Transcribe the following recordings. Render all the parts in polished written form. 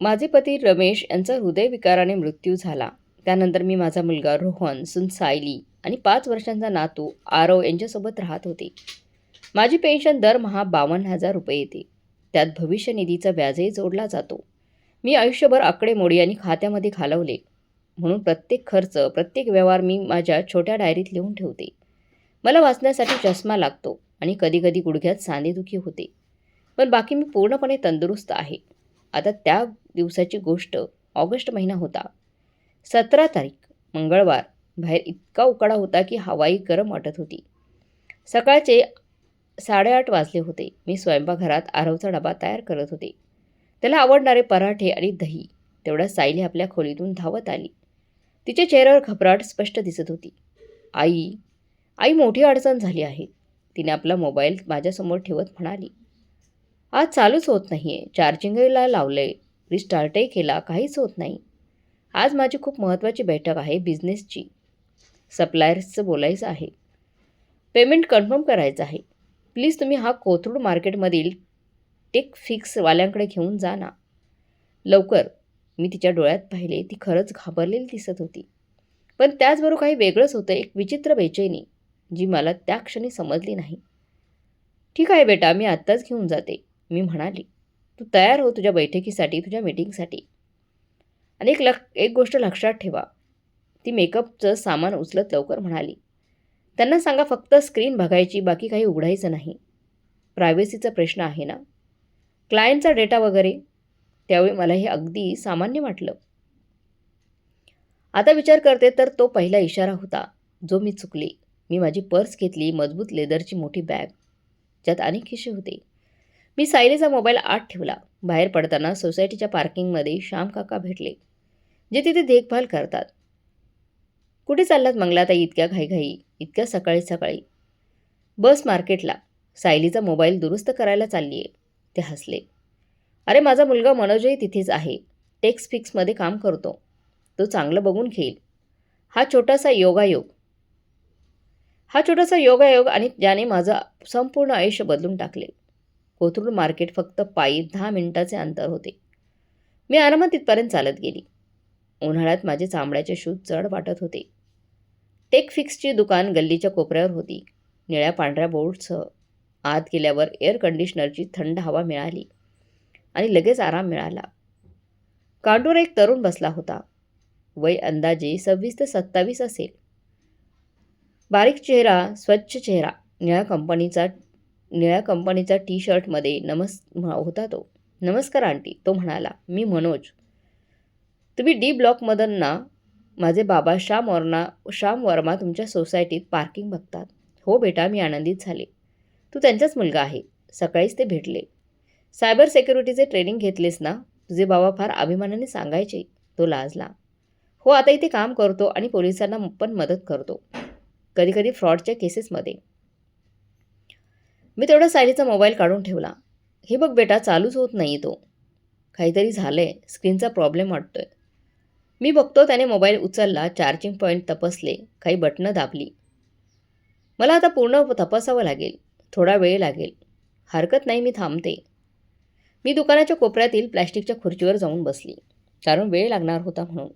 माझे पती रमेश यांचा हृदयविकाराने मृत्यू झाला. त्यानंतर मी माझा मुलगा रोहन, सून सायली आणि 5 वर्षांचा नातू आरव यांच्यासोबत राहत होते. माझी पेन्शन दरमहा 52,000 रुपये येते. त्यात भविष्य निधीचा व्याजही जोडला जातो. मी आयुष्यभर आकडेमोडी आणि खात्यामध्ये घालवले, म्हणून प्रत्येक खर्च, प्रत्येक व्यवहार मी माझ्या छोट्या डायरीत लिहून ठेवते. मला वाचण्यासाठी चष्मा लागतो आणि कधीकधी गुडघ्यात सांधेदुखी होते, पण बाकी मी पूर्णपणे तंदुरुस्त आहे. आता त्या दिवसाची गोष्ट. ऑगस्ट महिना होता. 17 तारीख मंगळवार. बाहेर इतका उकाडा होता की हवाही गरम वाटत होती. सकाळचे 8:30 वाजले होते. मी स्वयंपाकघरात आरवचा डबा तयार करत होते. त्याला आवडणारे पराठे आणि दही. तेवढ्यात सायली आपल्या खोलीतून धावत आली. तिच्या चेहऱ्यावर घबराट स्पष्ट दिसत होती. आई आई मोठी अडचण झाली आहे. तिने आपला मोबाईल माझ्यासमोर ठेवत म्हणाली. आज चालूच होत नाहीये. चार्जिंगला लावलंय, रिस्टार्टही केला, काहीच होत नाही. आज माझी खूप महत्त्वाची बैठक आहे बिझनेसची. सप्लायर्सचं बोलायचं आहे. पेमेंट कन्फर्म करायचं आहे. प्लीज तुम्ही हा कोथरूड मार्केटमधील टेक फिक्सवाल्यांकडे घेऊन जा ना. लवकर. मी तिच्या डोळ्यात पाहिले. ती खरंच घाबरलेली दिसत होती. पण त्याचबरोबर काही वेगळंच होतं, एक विचित्र बेचैनी, जी मला त्या क्षणी समजली नाही. ठीक आहे बेटा, मी आत्ताच घेऊन जाते, मी म्हणाली. तू तयार हो तुझ्या बैठकीसाठी, तुझ्या मीटिंगसाठी. आणि एक गोष्ट लक्षात ठेवा. ती मेकअपचं सामान उचलत लवकर म्हणाली. त्यांना सांगा फक्त स्क्रीन बघायची, बाकी काही उघडायचं नाही. प्रायव्हसीचा प्रश्न आहे ना, क्लायंटचा डेटा वगैरे. त्यावेळी मला हे अगदी सामान्य वाटलं. आता विचार करते तर तो पहिला इशारा होता जो मी चुकले. मी माझी पर्स घेतली, मजबूत लेदरची मोठी बॅग, ज्यात अनेक खिसे होते. मी सायलीचा मोबाईल आत ठेवला. बाहेर पडताना सोसायटीच्या पार्किंगमध्ये श्याम काका भेटले, जे तिथे देखभाल करतात. कुठे चाललात मंगलाताई इतक्या घाईघाई, इतक्या सकाळी सकाळी? बस मार्केटला. सायलीचा मोबाईल दुरुस्त करायला चालली आहे. ते हसले. अरे माझा मुलगा मनोजही तिथेच आहे. टेक्स फिक्समध्ये काम करतो. तो चांगलं बघून घेईल. हा छोटासा योगायोग आणि ज्याने माझं संपूर्ण आयुष्य बदलून टाकले. कोथरूड मार्केट फक्त पायी 10 मिनिटाचे अंतर होते. मी आरामात तिथपर्यंत चालत गेली. उन्हाळ्यात माझे चामड्याचे शूज जड वाटत होते. टेक फिक्सची दुकान गल्लीच्या कोपऱ्यावर होती. निळ्या पांढऱ्या बोर्डसह. आत गेल्यावर एअर कंडिशनरची थंड हवा मिळाली आणि लगेच आराम मिळाला. काउंटरवर एक तरुण बसला होता. वय अंदाजे 26 ते 27 असेल. बारीक चेहरा, स्वच्छ चेहरा. निळ्या कंपनीचा टी शर्टमध्ये होता तो. नमस्कार आंटी, तो म्हणाला. मी मनोज. तुम्ही डी ब्लॉकमधून ना? माझे बाबा श्याम वर्मा तुमच्या सोसायटीत पार्किंग बघतात. हो बेटा, मी आनंदित झाले. तू त्यांचाच मुलगा आहे. सकाळीच ते भेटले. सायबर सिक्युरिटीचे ट्रेनिंग घेतलेस ना? तुझे बाबा फार अभिमानाने सांगायचे. तो लाजला. हो, आता इथे काम करतो आणि पोलिसांना पण मदत करतो, कधीकधी फ्रॉडच्या केसेसमध्ये. मी तेवढा सायलीचा मोबाईल काढून ठेवला. हे बघ बेटा, चालूच होत नाही तो. काहीतरी झालंय, स्क्रीनचा प्रॉब्लेम वाटतोय. मी बघतो. त्याने मोबाईल उचलला, चार्जिंग पॉईंट तपासले, काही बटणं दाबली. मला आता पूर्ण तपासावं लागेल. थोडा वेळ लागेल. हरकत नाही, मी थांबते. मी दुकानाच्या कोपऱ्यातील प्लॅस्टिकच्या खुर्चीवर जाऊन बसली, कारण वेळ लागणार होता म्हणून.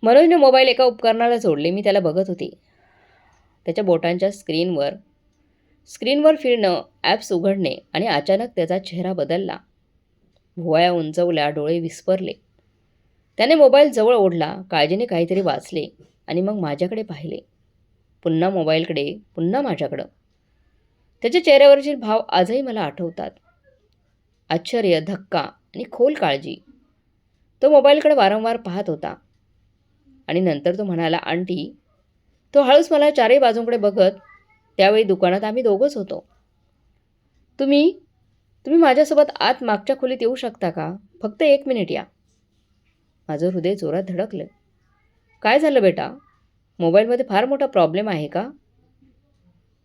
मनोजने मोबाईल एका उपकरणाला जोडले. मी त्याला बघत होते. त्याच्या बोटांच्या स्क्रीनवर फिरणं, ॲप्स उघडणे आणि अचानक त्याचा चेहरा बदलला. भुवया उंचवल्या, डोळे विस्फरले. त्याने मोबाईल जवळ ओढला, काळजीने काहीतरी वाचले आणि मग माझ्याकडे पाहिले. पुन्हा मोबाईलकडे, पुन्हा माझ्याकडं. त्याच्या चेहऱ्यावरचे भाव आजही मला आठवतात. आश्चर्य, धक्का आणि खोल काळजी. तो मोबाईलकडे वारंवार पाहत होता आणि नंतर तो म्हणाला, आंटी. तो हळूच मला चारही बाजूंकडे बघत. त्यावेळी दुकानात आम्ही दोघंच होतो. तुम्ही माझ्यासोबत आत मागच्या खोलीत येऊ शकता का? फक्त 1 मिनिट या. माझं हृदय जोरात धडकलं. काय झालं बेटा? मोबाईलमध्ये फार मोठा प्रॉब्लेम आहे का?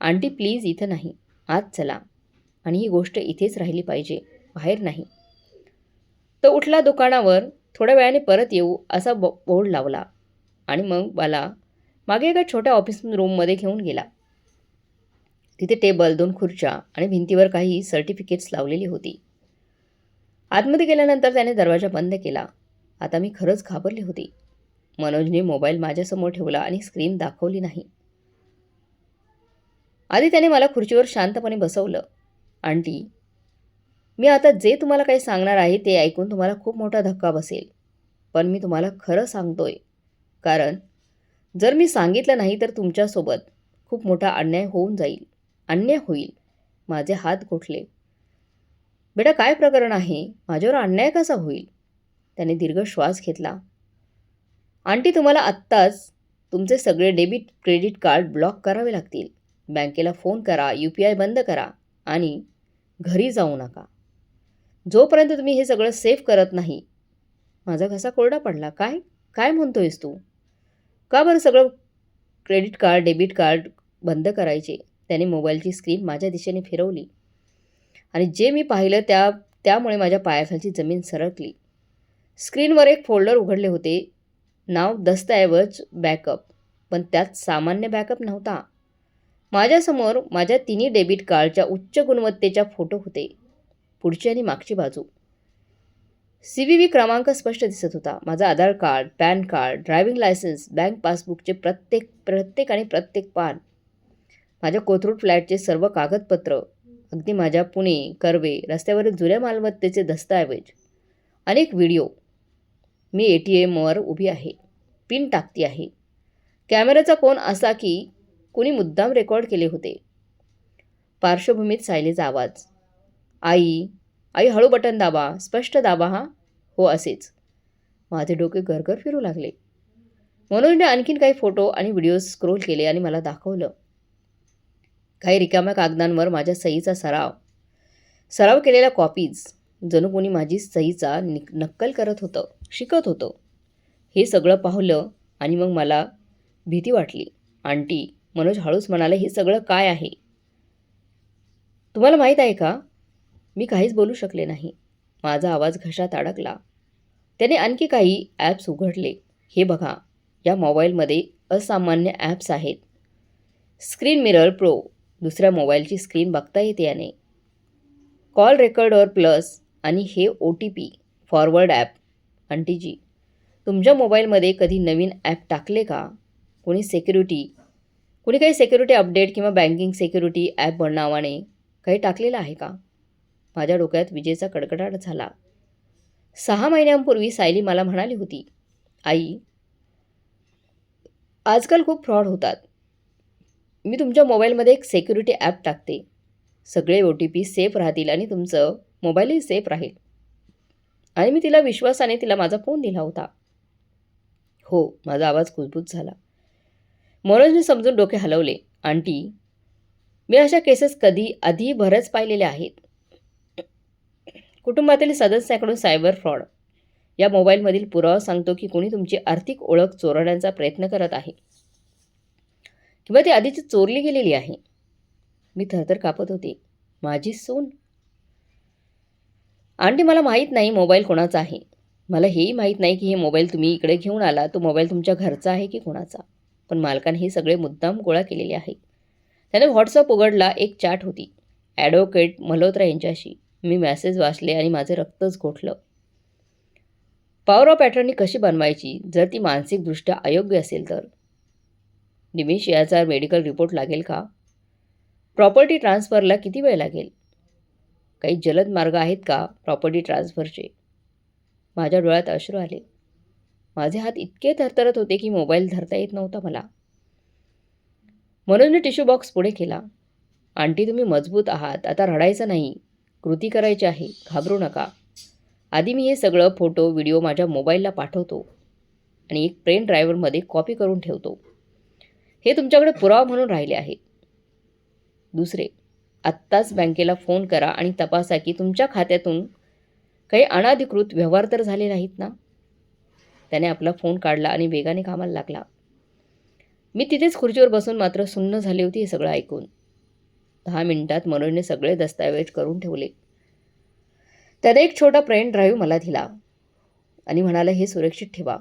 आंटी प्लीज, इथं नाही. आत चला. आणि ही गोष्ट इथेच राहिली पाहिजे, बाहेर नाही. तो उठला. दुकानावर थोड्या वेळाने परत येऊ असा बोर्ड लावला आणि मग मला मागे एका छोट्या ऑफिस रूममध्ये घेऊन गेला. तिथे टेबल, 2 खुर्च्या आणि भिंतीवर काही सर्टिफिकेट्स लावलेली होती. आतमध्ये गेल्यानंतर त्याने दरवाजा बंद केला. आता मी खरंच घाबरली होती. मनोजने मोबाईल माझ्यासमोर ठेवला आणि स्क्रीन दाखवली नाही. आधी त्याने मला खुर्चीवर शांतपणे बसवलं. आंटी, मी आता जे तुम्हाला काही सांगणार आहे ते ऐकून तुम्हाला खूप मोठा धक्का बसेल. पण मी तुम्हाला खरं सांगतोय. कारण जर मी सांगितलं नाही तर तुमच्यासोबत खूप मोठा अन्याय होऊन जाईल. अन्याय होईल. माझे हात गोठले. बेटा, काय प्रकरण आहे? माझ्यावर अन्याय कसा होईल? त्याने दीर्घ श्वास घेतला. आंटी, तुम्हाला आत्ताच तुमचे सगळे डेबिट क्रेडिट कार्ड ब्लॉक करावे लागतील. बँकेला फोन करा, UPI बंद करा आणि घरी जाऊ नका. जोपर्यंत तुम्ही हे सगळं सेव्ह करत नाही. माझा घसा कोरडा पडला. काय काय म्हणतोयस तू? का बरं सगळं क्रेडिट कार्ड, डेबिट कार्ड बंद करायचे? त्याने मोबाईलची स्क्रीन माझ्या दिशेने फिरवली आणि जे मी पाहिलं त्यामुळे माझ्या पायाखालची जमीन सरकली. स्क्रीनवर एक फोल्डर उघडले होते. नाव दस्तऐवज बॅकअप, पण त्यात सामान्य बॅकअप नव्हता. माझ्यासमोर माझ्या तिन्ही डेबिट कार्डच्या उच्च गुणवत्तेच्या फोटो होते. पुढची आणि मागची बाजू. CVV क्रमांक स्पष्ट दिसत होता. माझा Aadhaar card, PAN card, driving licence, bank पासबुकचे प्रत्येक पान, माझ्या कोथरूड फ्लॅटचे सर्व कागदपत्र, अगदी माझ्या पुणे, कर्वे रस्त्यावरील जुन्या मालमत्तेचे दस्तऐवज, अनेक व्हिडिओ. मी ATMवर उभी आहे. पिन टाकती आहे. कॅमेऱ्याचा कोन असा की कुणी मुद्दाम रेकॉर्ड केले होते. पार्श्वभूमीत सायलीचा आवाज. आई, हळू बटन दाबा, स्पष्ट दाबा हा. हो, असेच. माझे डोके गरगर फिरू लागले. मनोजने आणखीन काही फोटो आणि व्हिडिओ स्क्रोल केले आणि मला दाखवलं. काही रिकाम्या कागदांवर माझ्या सहीचा सराव केलेल्या कॉपीज. जणू कोणी माझी सहीचा नक्कल करत होतं, शिकत होतं. हे सगळं पाहिलं आणि मग मला भीती वाटली. आंटी, मनोज हळूच म्हणाले, हे सगळं काय आहे? तुम्हाला माहीत आहे का? मी काहीच बोलू शकले नाही. माझा आवाज घशात अडकला. त्याने आणखी काही ॲप्स उघडले. हे बघा, या मोबाईलमध्ये असामान्य ॲप्स आहेत. स्क्रीन मिरर प्रो, दुसऱ्या मोबाईलची स्क्रीन बघता येते याने. कॉल रेकॉर्डर प्लस आणि हे OTP फॉरवर्ड ॲप. आंटीजी, तुमच्या मोबाईलमध्ये कधी नवीन ॲप टाकले का? कुणी काही सिक्युरिटी अपडेट किंवा बँकिंग सिक्युरिटी ॲप नावाने काही टाकलेलं आहे का? माझ्या डोक्यात विजेचा कडकडाट झाला. 6 महिन्यांपूर्वी सायली मला म्हणाली होती, आई, आजकाल खूप फ्रॉड होतात. मी तुमच्या मोबाईलमध्ये एक सिक्युरिटी ॲप टाकते. सगळे OTP सेफ राहतील आणि तुमचं मोबाईलही सेफ राहील. आणि मी तिला विश्वासाने माझा फोन दिला होता. हो, माझा आवाज कुजबूज झाला. मनोजने समजून डोके हलवले. आंटी, मी अशा केसेस आधी बऱ्याच पाहिलेल्या आहेत. कुटुंबातील सदस्याकडून सायबर फ्रॉड. या मोबाईलमधील पुरावा सांगतो की कोणी तुमची आर्थिक ओळख चोरण्याचा प्रयत्न करत आहे किंवा ती आधीच चोरली गेलेली आहे. मी थरथर कापत होते. माझी सून? आंटी, मला माहीत नाही मोबाईल कोणाचा आहे. मला हेही माहीत नाही की हे मोबाईल तुम्ही इकडे घेऊन आला तो मोबाईल तुमच्या घरचा आहे की कोणाचा. पण मालकाने हे सगळे मुद्दाम गोळा केलेले आहे. त्याने व्हॉट्सअप उघडला. एक चॅट होती ॲडव्होकेट मल्होत्रा यांच्याशी. मी मेसेज वाचले आणि माझे रक्तच गोठलं. पॉवर ऑफ अटर्नी कशी बनवायची जर ती मानसिकदृष्ट्या अयोग्य असेल तर? डिमेन्शियाचा मेडिकल रिपोर्ट लागेल का? प्रॉपर्टी ट्रान्सफरला किती वेळ लागेल? काही जलद मार्ग आहेत का प्रॉपर्टी ट्रान्सफरचे? माझ्या डोळ्यात अश्रू आले. माझे हात इतके थरथरत होते की मोबाईल धरता येत नव्हता मला. मनोजने टिश्यू बॉक्स पुढे केला. आंटी, तुम्ही मजबूत आहात. आता रडायचं नाही. कृती करायची आहे. घाबरू नका. आधी मी हे सगळं फोटो व्हिडिओ माझ्या मोबाईलला पाठवतो आणि एक पेन ड्रायव्हरमध्ये कॉपी करून ठेवतो. हे तुमच्याकडे पुरावा म्हणून राहिले आहे. दुसरे, आत्ताच बँकेला फोन करा आणि तपासा की तुमच्या खात्यातून काही अनधिकृत व्यवहार तर झाले नाहीत ना? त्याने आपला फोन काढला आणि वेगाने कामाला लागला. मी तिथेच खुर्चीवर बसून मात्र सुन्न झाली होती हे सगळं ऐकून. 10 मिनिटात मनोजने सगळे दस्तऐवज करून ठेवले. त्याने एक छोटा पेन ड्राईव्ह मला दिला आणि म्हणाला, हे सुरक्षित ठेवा.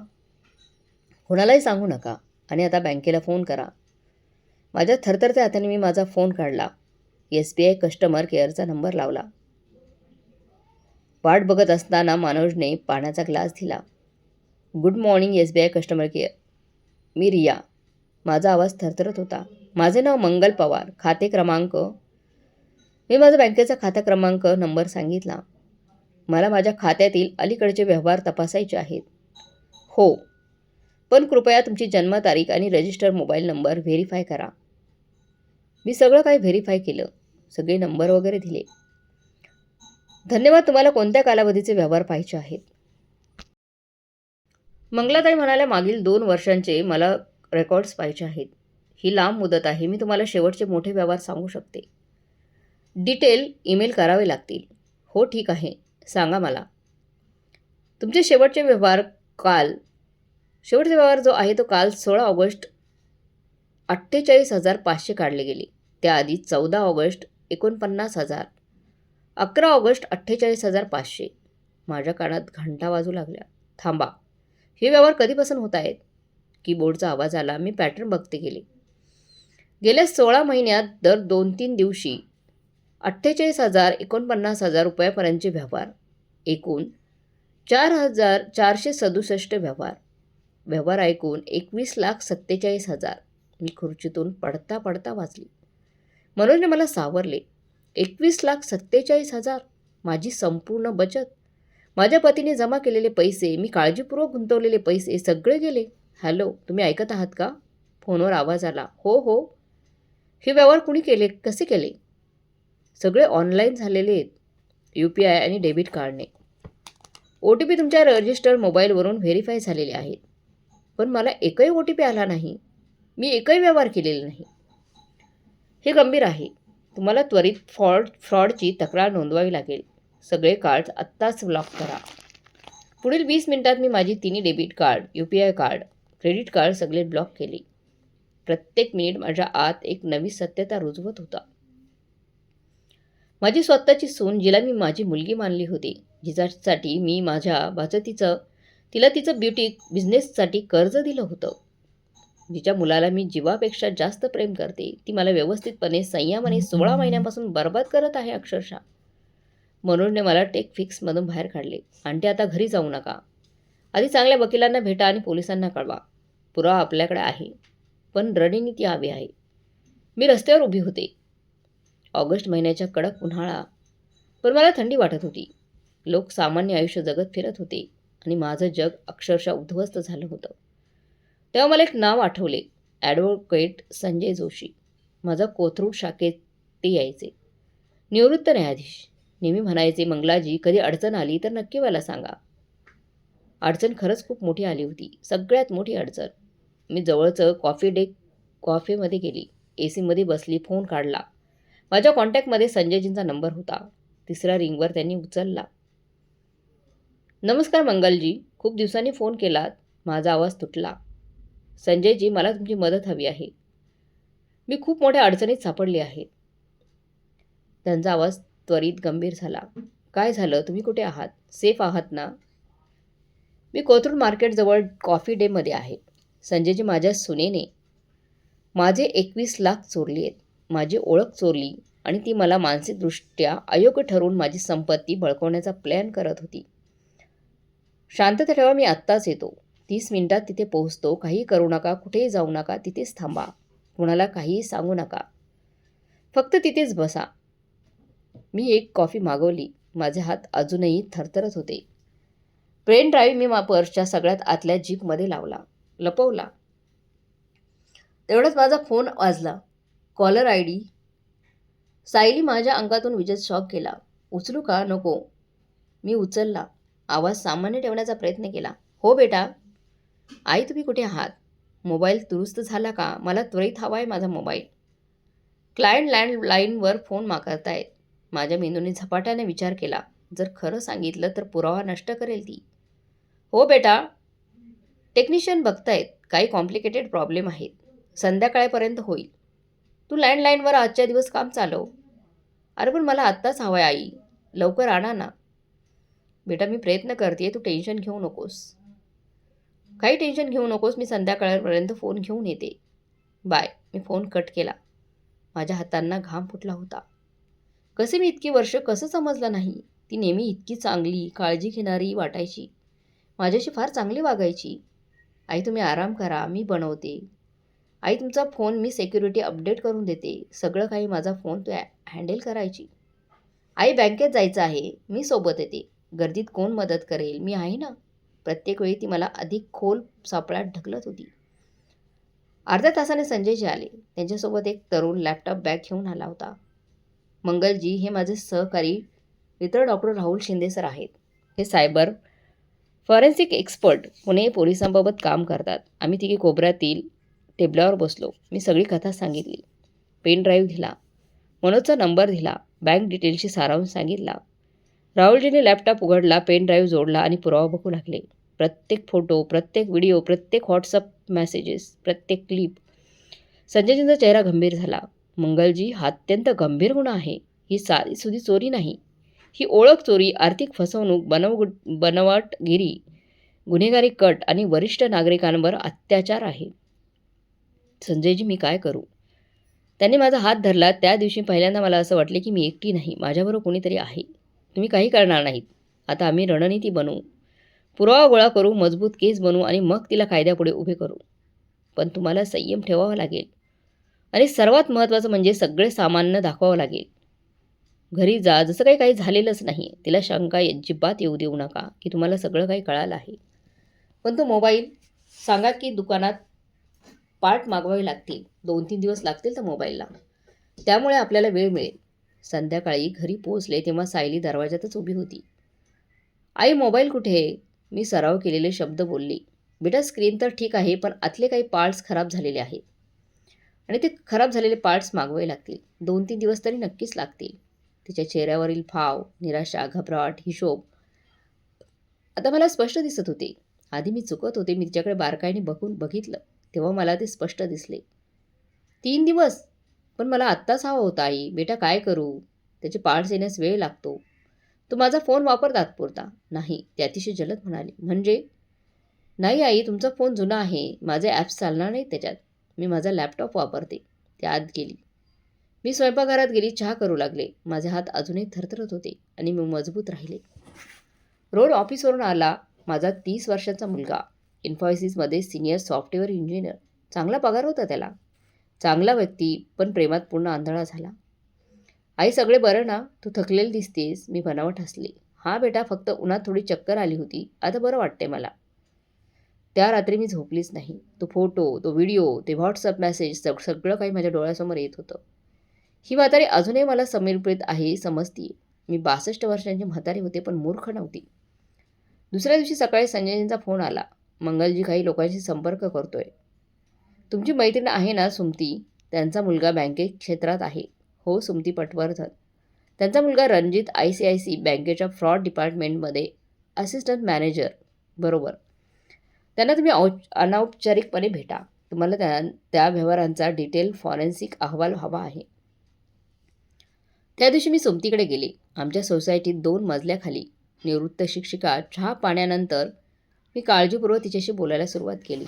कोणालाही सांगू नका आणि आता बँकेला फोन करा. माझ्या थरथरत्या हाताने मी माझा फोन काढला. SBI कस्टमर केअरचा नंबर लावला. वाट बघत असताना मनोजने पाण्याचा ग्लास दिला. Good morning SBI customer care. मी रिया. माझा आवाज थरथरत होता. माझे नाव मंगल पवार. खाते क्रमांक. मी माझा बँकेचा खाता क्रमांक नंबर सांगितला. मला माझ्या खात्यातील अलीकडचे व्यवहार तपासायचे आहेत. हो, पण कृपया तुमची जन्मतारीख आणि रजिस्टर मोबाईल नंबर व्हेरीफाय करा. मी सगळं काही व्हेरीफाय केलं. सगळे नंबर वगैरे दिले. धन्यवाद. तुम्हाला कोणत्या कालावधीचे व्यवहार पाहिजे आहेत? मंगलाताई म्हणाल्या, मागील 2 वर्षांचे मला रेकॉर्ड्स पाहिजे आहेत. ही लांब मुदत आहे. मी तुम्हाला शेवटचे मोठे व्यवहार सांगू शकते. डिटेल ईमेल करावे लागतील. हो ठीक आहे, सांगा मला. तुमचे शेवटचे व्यवहार जो आहे तो काल 16 ऑगस्ट 48,500 काढले गेले. त्याआधी 14 ऑगस्ट 49,000, 11 ऑगस्ट 48,500. माझ्या कानात घंटा वाजू लागल्या. थांबा, हे व्यवहार कधीपासून होत आहेत? कीबोर्डचा आवाज आला. मी पॅटर्न बघते गेले. गेल्या 16 महिन्यात दर 2-3 दिवशी 48,000, 49,000 रुपयापर्यंतचे व्यवहार. एकूण 4,467 व्यवहार ऐकून 21,47,000. मी खुर्चीतून पडता पडता वाचली. मनोजने मला सावरले. 21,47,000? माझी संपूर्ण बचत, माझ्या पतीने जमा केलेले पैसे, मी काळजीपूर्वक गुंतवलेले पैसे सगळे गेले. हॅलो, तुम्ही ऐकत आहात का? फोनवर आवाज आला. हो हो. हे व्यवहार कुणी केले? कसे केले? सगळे ऑनलाईन झालेले आहेत. UPI आणि डेबिट कार्डने. OTP तुमच्या रजिस्टर मोबाईलवरून व्हेरीफाय झालेले आहेत. पण मला एकही OTP आला नाही. मी एकही व्यवहार केलेला नाही. हे गंभीर आहे. तुम्हाला त्वरित फ्रॉडची तक्रार नोंदवावी लागेल. सगळे कार्ड्स आत्ताच ब्लॉक करा. पुढील 20 मिनिटात मी माझी 3 debit card, UPI card, credit card सगळे ब्लॉक केले. प्रत्येक मिनिट माझ्या आत एक नवी सत्यता रुजवत होता. माझी स्वतःची सून, जिला मी माझी मुलगी मानली होती, जिच्यासाठी मी माझ्या तिला तिचं ब्युटी बिझनेससाठी कर्ज दिलं होतं, जिच्या मुलाला मी जीवापेक्षा जास्त प्रेम करते, ती मला व्यवस्थितपणे संयमाने 16 महिन्यांपासून बर्बाद करत आहे अक्षरशः. मनोजने मला टेक फिक्समधून बाहेर काढले. आंटी, आता घरी जाऊ नका. आधी चांगल्या वकिलांना भेटा आणि पोलिसांना कळवा. पुरावा आपल्याकडे आहे, पण रणनीती हवी आहे. मी रस्त्यावर उभी होते. ऑगस्ट महिन्याच्या कडक उन्हाळा, पण मला थंडी वाटत होती. लोक सामान्य आयुष्य जगत फिरत होते आणि माझं जग अक्षरशः उद्ध्वस्त झालं होतं. तेव्हा मला एक नाव आठवले. ॲडव्होकेट संजय जोशी. माझा कोथरूड शाखेत ते यायचे. निवृत्त न्यायाधीश. नेहमी म्हणायचे, मंगलाजी, कधी अडचण आली तर नक्की मला सांगा. अडचण खरंच खूप मोठी आली होती. सगळ्यात मोठी अडचण. मी जवळचं कॉफेमध्ये गेली. AC मध्ये बसली. फोन काढला. माझ्या कॉन्टॅक्टमध्ये संजयजींचा नंबर होता. 3ऱ्या रिंगवर त्यांनी उचलला. नमस्कार मंगलजी, खूप दिवसांनी फोन केलात. माझा आवाज तुटला. संजयजी, मला तुमची मदत हवी आहे. मी खूप मोठ्या अडचणीत सापडली आहे. त्यांचा आवाज त्वरित गंभीर झाला. काय झालं? तुम्ही कुठे आहात? सेफ आहात ना? मी कोथरूड मार्केटजवळ कॉफी डेमध्ये आहे. संजयजी, माझ्या सुनेने माझे 21 लाख चोरली आहेत. माझी ओळख चोरली आणि ती मला मानसिकदृष्ट्या अयोग्य ठरवून माझी संपत्ती बळकवण्याचा प्लॅन करत होती. शांतता ठेवा, मी आत्ताच येतो. 30 मिनिटात तिथे पोहोचतो. काहीही करू नका, कुठेही जाऊ नका, तिथेच थांबा. कुणाला काहीही सांगू नका. फक्त तिथेच बसा. मी एक कॉफी मागवली. माझे हात अजूनही थरथरत होते. पेन ड्राईव्ह मी पर्सच्या सगळ्यात आतल्या जीपमध्ये लपवला. तेवढाच माझा फोन वाजला. Caller ID. सायली. माझ्या अंगातून विजेत शॉक केला. उचलू का? नको. मी उचलला. आवाज सामान्य ठेवण्याचा प्रयत्न केला. हो बेटा. आई, तुम्ही कुठे आहात? मोबाईल दुरुस्त झाला का? मला त्वरित हवा आहे माझा मोबाईल. क्लायंट लँडलाईनवर फोन करतायत. माझ्या मेंदूने झपाट्याने विचार केला. जर खरं सांगितलं तर पुरावा नष्ट करेल ती. हो बेटा. टेक्निशियन बघतायत. काही कॉम्प्लिकेटेड प्रॉब्लेम आहेत. संध्याकाळपर्यंत होईल. तू लँडलाईनवर आजच्या दिवस काम चालव. अरे पण मला आत्ताच हवं आहे आई. लवकर आणा ना. बेटा, मी प्रयत्न करते. तू टेन्शन घेऊ नकोस. काही टेन्शन घेऊ नकोस. मी संध्याकाळपर्यंत फोन घेऊन येते. बाय. मी फोन कट केला. माझ्या हातांना घाम फुटला होता. कसे मी इतकी वर्ष कसं समजलं नाही? ती नेहमी इतकी चांगली, काळजी घेणारी वाटायची. माझ्याशी फार चांगली वागायची. आई तुम्ही आराम करा, मी बनवते. आई तुमचा फोन मी सिक्युरिटी अपडेट करून देते. सगळं काही माझा फोन तू हँडल करायची. आई बँकेत जायचं आहे, मी सोबत येते. गर्दीत कोण मदत करेल, मी आहे ना. प्रत्येक वेळी ती मला अधिक खोल सापळ्यात ढकलत होती. अर्ध्या तासाने संजयजी आले. त्यांच्यासोबत एक तरुण लॅपटॉप बॅग घेऊन आला होता. मंगलजी हे माझे सहकारी मित्र डॉक्टर राहुल शिंदे सर आहेत. हे सायबर फॉरेन्सिक एक्सपर्ट पुणे पोलिसांबाबत काम करतात. आम्ही तिघे कोपऱ्यातील टेबलावर बसलो. मी सगळी कथा सांगितली. पेन ड्राईव्ह दिला. मनोजचा नंबर दिला. बँक डिटेल्सची सारांश सांगितला. राहुलजीने लॅपटॉप उघडला, पेन ड्राईव्ह जोडला आणि पुरावा बघू लागले. प्रत्येक फोटो, प्रत्येक व्हिडिओ, प्रत्येक व्हॉट्सअप मेसेजेस, प्रत्येक क्लिप. संजयजींचा चेहरा गंभीर झाला. मंगलजी, हा अत्यंत गंभीर गुन्हा आहे. ही साधीसुधी चोरी नाही. ही ओळख चोरी, आर्थिक फसवणूक, बनवटगिरी, गुन्हेगारी कट आणि वरिष्ठ नागरिकांवर अत्याचार आहे. संजयजी, मी काय करू? त्यांनी माझा हात धरला. त्या दिवशी पहिल्यांदा मला असं वाटले की मी एकटी नाही, माझ्याबरोबर कोणीतरी आहे. तुम्ही काही करणार नाहीत. आता आम्ही रणनीती बनवू, पुरावा गोळा करू, मजबूत केस बनवू आणि मग तिला कायद्यापुढे उभे करू. पण तुम्हाला संयम ठेवावा लागेल आणि सर्वात महत्त्वाचं म्हणजे सगळे सामान्य दाखवावं लागेल. घरी जा, जसं काही झालेलंच नाही. तिला शंका अजिबात येऊ देऊ नका की तुम्हाला सगळं काही कळालं आहे. पण तो मोबाईल सांगा की दुकानात पार्ट मागवावे लागतील. 2-3 दिवस लागतील त्या मोबाईलला. त्यामुळे आपल्याला वेळ मिळेल. संध्याकाळी घरी पोहोचले तेव्हा सायली दरवाजातच उभी होती. आई, मोबाईल कुठे आहे? मी सराव केलेले शब्द बोलले. बेटा, स्क्रीन तर ठीक आहे, पण आतले काही पार्ट्स खराब झालेले आहेत आणि ते खराब झालेले पार्ट्स मागवावे लागतील. 2-3 दिवस तरी नक्कीच लागतील. तिच्या चेहऱ्यावरील भाव, निराशा, घबराट, हिशोब आता मला स्पष्ट दिसत होते. आधी मी चुकत होते. मी तिच्याकडे बारकाईने बघितलं तेव्हा मला ते स्पष्ट दिसले. 3 दिवस? पण मला आत्ताच हवा होता आई. बेटा, काय करू? त्याचे पार्ट्स येण्यास वेळ लागतो. तू माझा फोन वापर तात्पुरता. नाही, ते अतिशय जलद म्हणाले. म्हणजे? नाही आई, तुमचा फोन जुना आहे. माझे ॲप्स चालणार नाहीत त्याच्यात. मी माझा लॅपटॉप वापरते. ती आत गेली. मी स्वयंपाकघरात गेली, चहा करू लागले. माझे हात अजूनही थरथरत होते आणि मी मजबूत राहिले. रोज ऑफिसवरून आला माझा 30 वर्षाचा मुलगा. इन्फोसिसमध्ये सिनियर सॉफ्टवेअर इंजिनियर. चांगला पगार होता त्याला. चांगला व्यक्ती, पण प्रेमात पूर्ण आंधळा झाला. आई, सगळे बरं ना? तू थकलेली दिसतेस. मी बनावट हसले. हां बेटा, फक्त उन्हात थोडी चक्कर आली होती. आता बरं वाटते मला. त्या रात्री मी झोपलीच नाही. तो फोटो, तो व्हिडिओ, ते व्हॉट्सअप मेसेज, सगळं काही माझ्या डोळ्यासमोर येत होतं. ही म्हातारी अजूनही मला समर्पित आहे, समजतीये. मी 62 वर्षांची म्हातारी होते, पण मूर्ख नव्हती. दुसऱ्या दिवशी सकाळी संजयजींचा फोन आला. मंगलजी काही लोकांशी संपर्क करतोय. तुमची मैत्रीण आहे ना सुमती? त्यांचा मुलगा बँकेत क्षेत्रात आहे. हो, सुमती पटवर्धन. त्यांचा मुलगा रणजित ICICI बँकेच्या फ्रॉड डिपार्टमेंटमध्ये असिस्टंट मॅनेजर. बरोबर. त्यांना तुम्ही अनौपचारिकपणे भेटा. तुम्हाला त्या व्यवहारांचा डिटेल फॉरेन्सिक अहवाल हवा आहे. त्या दिवशी मी सुमतीकडे गेले. आमच्या सोसायटीत 2 मजल्याखाली निवृत्त शिक्षिका. चहा पाण्यानंतर मी काळजीपूर्वक तिच्याशी बोलायला सुरुवात केली.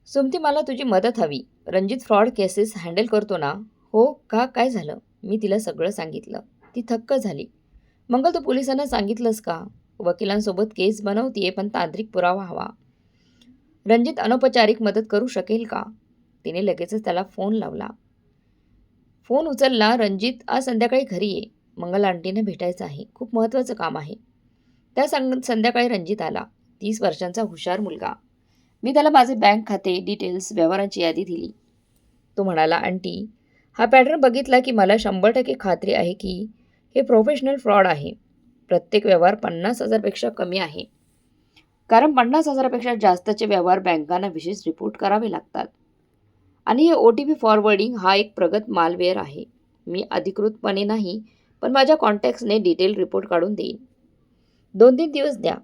सुमती, मला तुझी मदत हवी. रणजित फ्रॉड केसेस हँडल करतो ना? हो का? काय झालं? मी तिला सगळं सांगितलं. ती थक्क झाली. मंगल, तू पोलिसांना सांगितलंस का? वकिलांसोबत केस बनवतीये, पण तांत्रिक पुरावा हवा. रणजित अनौपचारिक मदत करू शकेल का? तिने लगेचच त्याला फोन लावला. फोन उचलला. रणजित, आज संध्याकाळी घरी ये. मंगल आंटीने भेटायचं आहे. खूप महत्त्वाचं काम आहे. त्या संध्याकाळी रणजित आला. 30 वर्षांचा हुशार मुलगा. मी त्याला माझे बँक खाते डिटेल्स, व्यवहारांची यादी दिली. तो म्हणाला, आंटी, हा पॅटर्न बघितला की मला 100% खात्री आहे की हे प्रोफेशनल फ्रॉड आहे. प्रत्येक व्यवहार 50,000 पेक्षा कमी आहे. कारण 50,000 पेक्षा जास्तचे व्यवहार बँकांना विशेष रिपोर्ट करावे लागतात. आणि हे OTP फॉरवर्डिंग हा एक प्रगत मालवेअर आहे. मी अधिकृतपणे नाही, पण माझ्या कॉन्टॅक्ट्सने डिटेल रिपोर्ट काढून देईन. 2-3 दिवस द्या.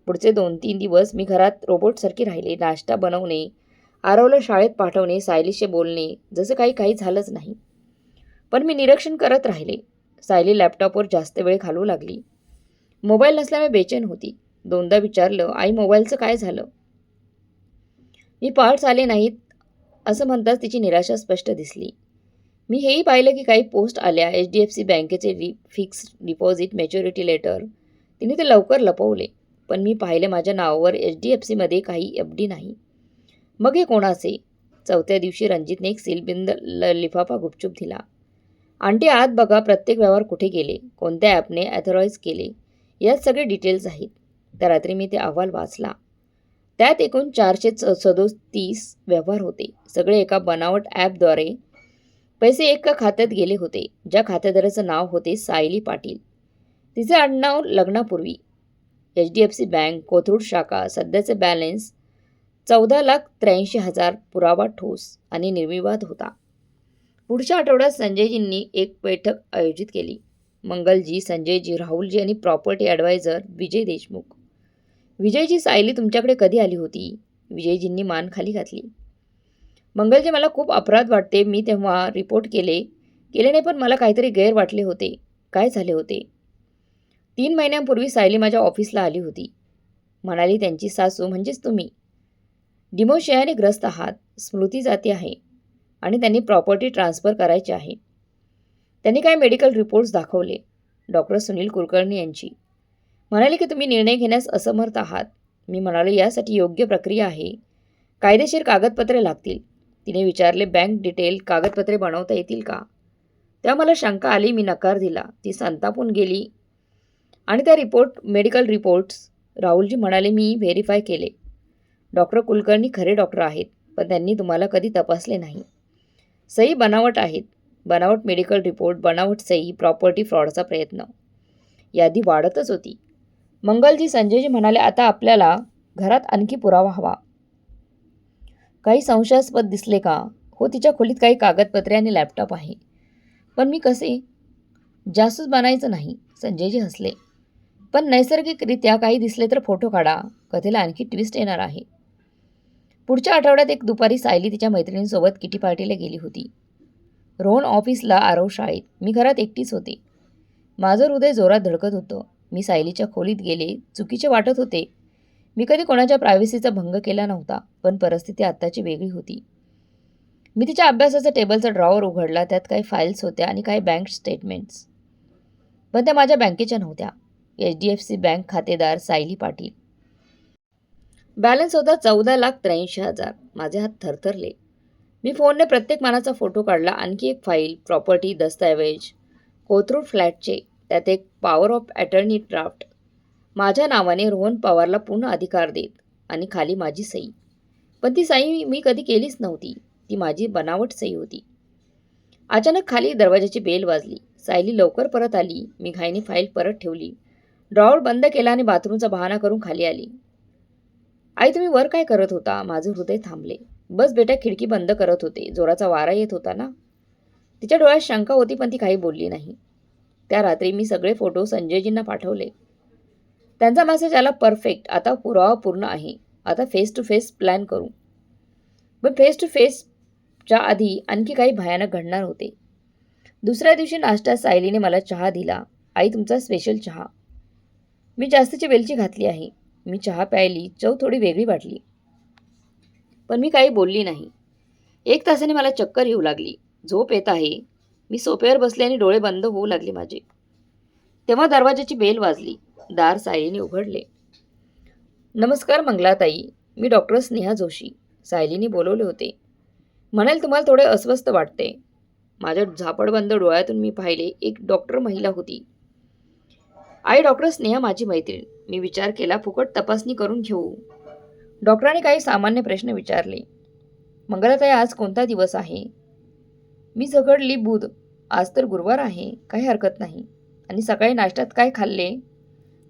पुढचे 2-3 दिवस मी घरात रोबोटसारखी राहिले. नाश्ता बनवणे, आरवला शाळेत पाठवणे, सायलीशी बोलणे, जसं काही झालंच नाही. पण मी निरीक्षण करत राहिले. सायली लॅपटॉपवर जास्त वेळ घालवू लागली. मोबाईल नसल्यामुळे बेचैन होती. 2दा विचारलं, आई, मोबाईलचं काय झालं? मी पार्ट्स आले नाहीत असं म्हणताच तिची निराशा स्पष्ट दिसली. मी हेही पाहिलं की काही पोस्ट आल्या HDFC बँकेचे फिक्स डिपॉझिट मॅच्युरिटी लेटर. तिने ते लवकर लपवले. पण मी पाहिले माझ्या नावावर HDFCमध्ये काही FD नाही. मग हे कोणाचे? चौथ्या दिवशी रणजितने एक सीलबंद लिफाफा गुपचूप दिला. आंटी आत बघा, प्रत्येक व्यवहार कुठे गेले, कोणत्या ॲपने ॲथॉराईज केले, यात सगळे डिटेल्स आहेत. त्या रात्री मी ते अहवाल वाचला. त्यात एकूण 437 व्यवहार होते. सगळे एका बनावट ॲपद्वारे. पैसे एका खात्यात गेले होते, ज्या खातेदाराचं नाव होते सायली पाटील. तिचे आडनाव लग्नापूर्वी. HDFC बँक, कोथरूड शाखा. सध्याचे बॅलन्स 14,83,000. पुरावा ठोस आणि निर्विवाद होता. पुढच्या आठवड्यात संजयजींनी एक बैठक आयोजित केली. मंगलजी, संजयजी, राहुलजी आणि प्रॉपर्टी ॲडवायझर विजय देशमुख. विजयजी, सायली तुमच्याकडे कधी आली होती? विजयजींनी मान खाली घातली. मंगलजी, मला खूप अपराध वाटते. मी तेव्हा रिपोर्ट केले नाही, पण मला काहीतरी गैर वाटले होते. काय झाले होते? 3 महिन्यांपूर्वी सायली माझ्या ऑफिसला आली होती. म्हणाली त्यांची सासू म्हणजेच तुम्ही डिमोशियाने ग्रस्त आहात, स्मृती जाती आहे आणि त्यांनी प्रॉपर्टी ट्रान्सफर करायची आहे. त्यांनी काही मेडिकल रिपोर्ट्स दाखवले. डॉक्टर सुनील कुलकर्णी यांची. म्हणाले की तुम्ही निर्णय घेण्यास असमर्थ आहात. मी म्हणालो यासाठी योग्य प्रक्रिया आहे, कायदेशीर कागदपत्रे लागतील. तिने विचारले बँक डिटेल कागदपत्रे बनवता येतील का? तेव्हा मला शंका आली. मी नकार दिला. ती संतापून गेली आणि त्या मेडिकल रिपोर्ट्स राहुलजी म्हणाले मी व्हेरीफाय केले. डॉक्टर कुलकर्णी खरे डॉक्टर आहेत, पण त्यांनी तुम्हाला कधी तपासले नाही. सही बनावट आहेत. बनावट मेडिकल रिपोर्ट, बनावट सही, प्रॉपर्टी फ्रॉडचा प्रयत्न. यादी वाढतच होती. मंगलजी, संजयजी म्हणाले आता आपल्याला घरात आणखी पुरावा हवा. काही संशयास्पद दिसले का? हो, तिच्या खोलीत काही कागदपत्रे आणि लॅपटॉप आहे. पण मी कसे? जासूस बनायचं नाही. संजयजी हसले. पण नैसर्गिकरित्या काही दिसले तर फोटो काढा. कथेला आणखी ट्विस्ट येणार आहे. पुढच्या आठवड्यात एक दुपारी सायली तिच्या मैत्रिणींसोबत किटी पार्टीला गेली होती. रोहन ऑफिसला, आरव शाळेत. मी घरात एकटीच होते. माझं हृदय जोरात धडकत होतं. मी सायलीच्या खोलीत गेले. चुकीचे वाटत होते. मी कधी कोणाच्या प्रायव्हसीचा भंग केला नव्हता, पण परिस्थिती आत्ताची वेगळी होती. मी तिच्या अभ्यासाचा टेबलचा ड्रॉवर उघडला. त्यात काही फाईल्स होत्या आणि काही बँक स्टेटमेंट्स. पण त्या माझ्या बँकेच्या नव्हत्या. HDFC बँक खातेदार सायली पाटील. बॅलन्स होता 14,83,000. माझे हात थरथरले. मी फोनने प्रत्येक मानाचा फोटो काढला. आणखी एक फाईल, प्रॉपर्टी दस्तऐवज, कोथरूड फ्लॅटचे. त्यात एक पॉवर ऑफ अटर्नी ड्राफ्ट. माझ्या नावाने रोहन पवारला पूर्ण अधिकार देत आणि खाली माझी सही. पण ती सही मी कधी केलीच नव्हती. ती माझी बनावट सही होती. अचानक खाली दरवाजाची बेल वाजली. सायली लवकर परत आली. मी घाईने फाईल परत ठेवली. ड्रॉवर बंद केला आणि बाथरूमचा बहाणा करून खाली आली. आई, तुम्ही वर काय करत होता? माझं हृदय थांबले. बस बेटा, खिडकी बंद करत होते. जोराचा वारा येत होता ना. तिच्या डोळ्यात शंका होती, पण ती काही बोलली नाही. त्या रात्री मी सगळे फोटो संजयजींना पाठवले. त्यांचा मेसेज आला, परफेक्ट, आता पुरावा पूर्ण आहे. आता फेस टू फेस प्लॅन करू. पण फेस टू फेसच्या आधी आणखी काही भयानक घडणार होते. दुसऱ्या दिवशी नाश्त्यात सायलीने मला चहा दिला. आई, तुमचा स्पेशल चहा. मी जास्तीची वेलची घातली आहे. मी चहा प्यायली. चव थोडी वेगळी वाटली. पण मी काही बोलली नाही. 1 तासाने मला चक्कर येऊ लागली. झोप येत आहे. मी सोफ्यावर बसले आणि डोळे बंद होऊ लागले माझे. तेव्हा दरवाजाची बेल वाजली. दार सायलीने उघडले. नमस्कार मंगलाताई, मी डॉक्टर स्नेहा जोशी. सायलीने बोलवले होते. म्हणाल तुम्हाला थोडे अस्वस्थ वाटते. माझ्या झापडबंद डोळ्यातून मी पाहिले एक डॉक्टर महिला होती. आई, डॉक्टर स्नेहा माझी मैत्रीण. मी विचार केला फुकट तपासणी करून घेऊ. डॉक्टरांनी काही सामान्य प्रश्न विचारले. मंगलाताई, आज कोणता दिवस आहे? मी झगडली. बुध. आज तर गुरुवार आहे. काही हरकत नाही. आणि सकाळी नाश्त्यात काय खाल्ले?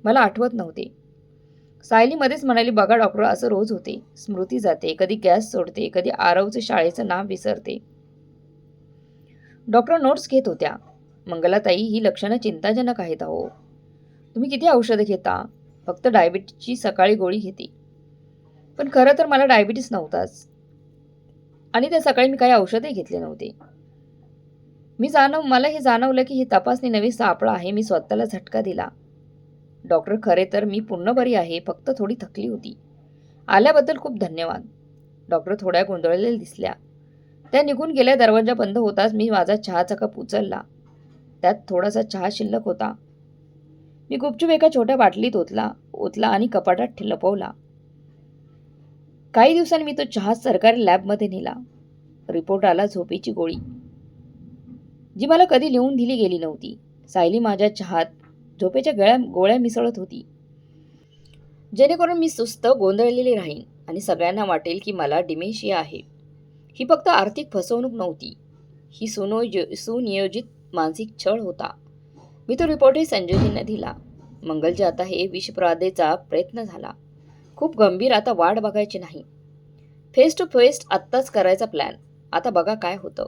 मला आठवत नव्हते. सायली मध्येच म्हणाली, बघा डॉक्टर, असं रोज होते. स्मृती जाते, कधी गॅस सोडते, कधी आरवचे शाळेचं नाव विसरते. डॉक्टर नोट्स घेत होत्या. मंगलाताई, ही लक्षणं चिंताजनक आहेत अहो. तुम्ही किती औषधं घेता? फक्त डायबिटीसची सकाळी गोळी घेते. पण खरं तर मला डायबिटीस नव्हताच. आणि त्या सकाळी मी काही औषधही घेतले नव्हते. मला हे जाणवलं की ही तपासणी नवी सापळा आहे. मी स्वतःला झटका दिला. डॉक्टर, खरे तर मी पूर्ण बरी आहे. फक्त थोडी थकली होती. आल्याबद्दल खूप धन्यवाद. डॉक्टर थोड्या गोंधळलेल्या दिसल्या. त्या निघून गेल्या. दरवाजा बंद होताच मी माझा चहाचा कप उचलला. त्यात थोडासा चहा शिल्लक होता. मी गुपचूप एका छोट्या बाटलीत ओतला आणि कपाटात लपवला. काही दिवसांनी मी तो चहा सरकारी लॅबमध्ये नेला. रिपोर्ट आला झोपेची गोळी, जी मला कधी लिहून दिली गेली नव्हती. सायली माझ्या चहात झोपेच्या गोळ्या मिसळत होती, जेणेकरून मी सुस्त गोंधळलेली राहीन आणि सगळ्यांना वाटेल की मला डिमेन्शिया आहे. ही फक्त आर्थिक फसवणूक नव्हती, ही सुनियोजित मानसिक छळ होता. मी तो रिपोर्टही संजयजींना दिला. मंगलजी, आता हे विषप्रदेचा प्रयत्न झाला. खूप गंभीर, आता वाट बघायची नाही. फेस टू फेस आत्ताच करायचा प्लॅन. आता बघा काय होतं.